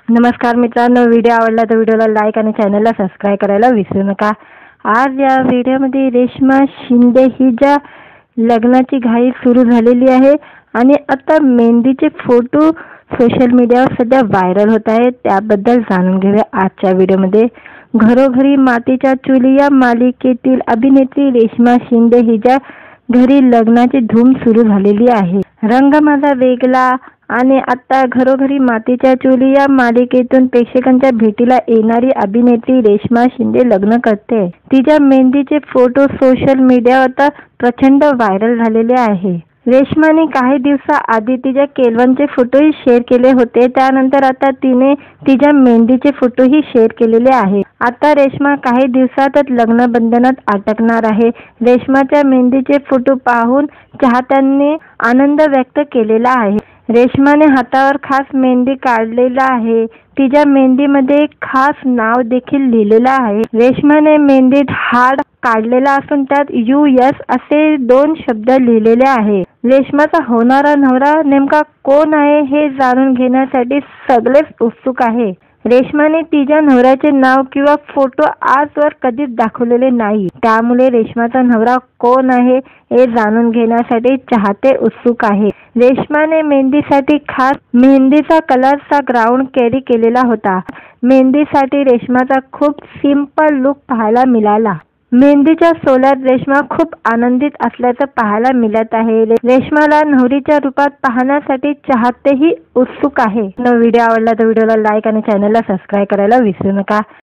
नमस्कार मित्रांनो, व्हिडिओ आवडला तर व्हिडिओला लाईक आणि चॅनलला सबस्क्राईब करायला विसरू नका। आज या व्हिडिओमध्ये रेश्मा शिंदे ही ज्या लग्नाची घाई सुरू झालेली आहे आणि आता मेहंदीचे फोटो सोशल मीडियावर सध्या व्हायरल होत आहेत, त्याबद्दल जाणून घेऊया आजच्या व्हिडिओमध्ये। घरोघरी मातीच्या चुली या मालिकेतील अभिनेत्री रेश्मा शिंदे हिच्या घरी लग्नाची धूम सुरू झालेली आहे। रंग माझा वेगळा आणि आता घरोघरी मातीच्या चुली या मालिकेतून प्रेक्षकांच्या भेटीला येणारी अभिनेत्री रेश्मा शिंदे लग्न करते। तिच्या मेहंदीचे फोटो सोशल मीडियावर आता प्रचंड व्हायरल झालेले आहे। रेश्माने काही दिवसाआधी तिच्या केलवांचे फोटोही शेअर केले होते, त्यानंतर आता तिने तिच्या मेहंदीचे फोटोही शेअर केलेले आहे। आता रेश्मा काही दिवसातच लग्न बंधनात अटकणार आहे। रेश्माच्या मेहंदीचे फोटो पाहून चाहत्यांनी आनंद व्यक्त केलेला आहे। रेश्माने हातावर खास मेहंदी काढलेला आहे। तिच्या मेहंदीमध्ये एक खास नाव देखील लिहिलेलं आहे। रेश्माने मेहंदीत हार्ट काढलेला असून त्यात US असे 2 शब्द लिहिलेले आहे। रेश्माचा होणारा नवरा नेमका कोण आहे हे जाणून घेण्यासाठी सगळेच उत्सुक आहे। रेश्माने तिच्या नवऱ्याचे नाव किंवा फोटो आजवर कधीच दाखवलेले नाही, त्यामुळे रेश्माचा नवरा कोण आहे हे जाणून घेण्यासाठी चाहते उत्सुक आहे। रेश्माने मेहंदीसाठी खास मेहंदीचा कलरचा ग्राउंड कॅरी केलेला होता। मेहंदीसाठी रेश्माचा खूप सिंपल लुक पाहायला मिळाला। मेहंदीच्या सोहळ्यात रेश्मा खूप आनंदित असल्याचं पाहायला मिळत आहे। रेश्माला नवरीच्या रूपात पाहण्यासाठी चाहतेही उत्सुक आहे। व्हिडिओ आवडला तर व्हिडिओला लाईक आणि चॅनलला सबस्क्राईब करायला विसरू नका।